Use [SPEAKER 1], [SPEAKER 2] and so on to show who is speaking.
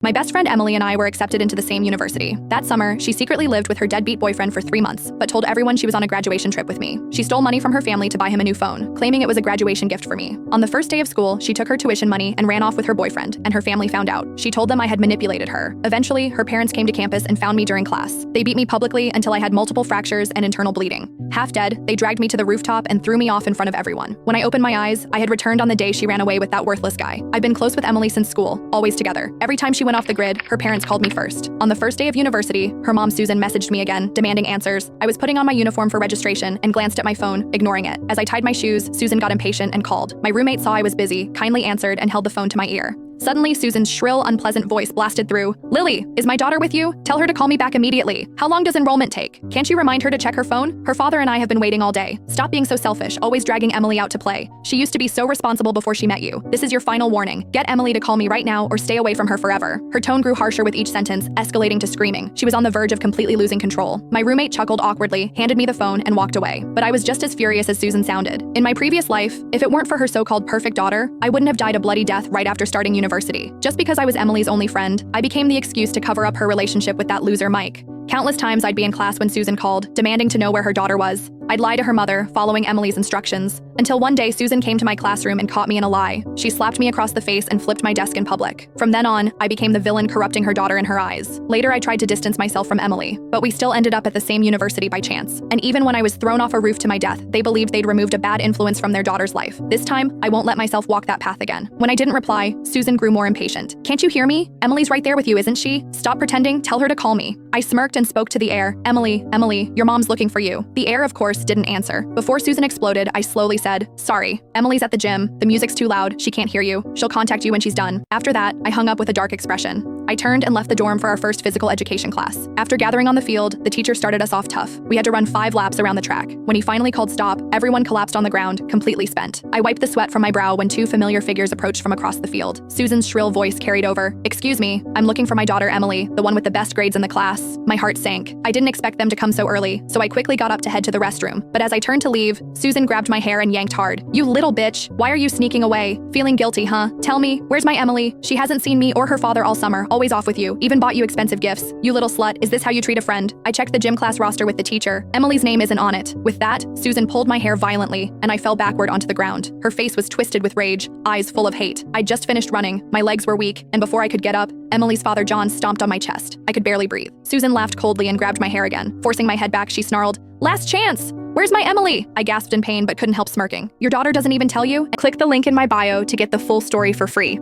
[SPEAKER 1] My best friend Emily and I were accepted into the same university. That summer, she secretly lived with her deadbeat boyfriend for 3 months, but told everyone she was on a graduation trip with me. She stole money from her family to buy him a new phone, claiming it was a graduation gift for me. On the first day of school, she took her tuition money and ran off with her boyfriend, and her family found out. She told them I had manipulated her. Eventually, her parents came to campus and found me during class. They beat me publicly until I had multiple fractures and internal bleeding. Half dead, they dragged me to the rooftop and threw me off in front of everyone. When I opened my eyes, I had returned on the day she ran away with that worthless guy. I've been close with Emily since school, always together. Every time she went off the grid, her parents called me first. On the first day of university, her mom Susan messaged me again, demanding answers. I was putting on my uniform for registration and glanced at my phone, ignoring it. As I tied my shoes, Susan got impatient and called. My roommate saw I was busy, kindly answered, and held the phone to my ear. Suddenly, Susan's shrill, unpleasant voice blasted through. "Lily, is my daughter with you? Tell her to call me back immediately. How long does enrollment take? Can't you remind her to check her phone? Her father and I have been waiting all day. Stop being so selfish, always dragging Emily out to play. She used to be so responsible before she met you. This is your final warning. Get Emily to call me right now or stay away from her forever." Her tone grew harsher with each sentence, escalating to screaming. She was on the verge of completely losing control. My roommate chuckled awkwardly, handed me the phone, and walked away. But I was just as furious as Susan sounded. In my previous life, if it weren't for her so-called perfect daughter, I wouldn't have died a bloody death right after starting university. Just because I was Emily's only friend, I became the excuse to cover up her relationship with that loser Mike. Countless times I'd be in class when Susan called, demanding to know where her daughter was. I'd lie to her mother, following Emily's instructions, until one day Susan came to my classroom and caught me in a lie. She slapped me across the face and flipped my desk in public. From then on, I became the villain corrupting her daughter in her eyes. Later, I tried to distance myself from Emily, but we still ended up at the same university by chance. And even when I was thrown off a roof to my death, they believed they'd removed a bad influence from their daughter's life. This time, I won't let myself walk that path again. When I didn't reply, Susan grew more impatient. "Can't you hear me? Emily's right there with you, isn't she? Stop pretending, tell her to call me." I smirked and spoke to the air. Emily, your mom's looking for you." The air, of course, didn't answer. Before Susan exploded, I slowly said, "Sorry, Emily's at the gym. The music's too loud. She can't hear you. She'll contact you when she's done." After that, I hung up with a dark expression. I turned and left the dorm for our first physical education class. After gathering on the field, the teacher started us off tough. We had to run 5 laps around the track. When he finally called stop, everyone collapsed on the ground, completely spent. I wiped the sweat from my brow when 2 familiar figures approached from across the field. Susan's shrill voice carried over. "Excuse me, I'm looking for my daughter Emily, the one with the best grades in the class." My heart sank. I didn't expect them to come so early, so I quickly got up to head to the restroom. But as I turned to leave, Susan grabbed my hair and yanked hard. "You little bitch, why are you sneaking away? Feeling guilty, huh? Tell me, where's my Emily? She hasn't seen me or her father all summer, always off with you, even bought you expensive gifts. You little slut, is this how you treat a friend?" I checked the gym class roster with the teacher. Emily's name isn't on it. With that, Susan pulled my hair violently, and I fell backward onto the ground. Her face was twisted with rage, eyes full of hate. I'd just finished running, my legs were weak, and before I could get up, Emily's father John stomped on my chest. I could barely breathe. Susan laughed coldly and grabbed my hair again. Forcing my head back, she snarled, "Last chance! Where's my Emily?" I gasped in pain but couldn't help smirking. "Your daughter doesn't even tell you?" Click the link in my bio to get the full story for free.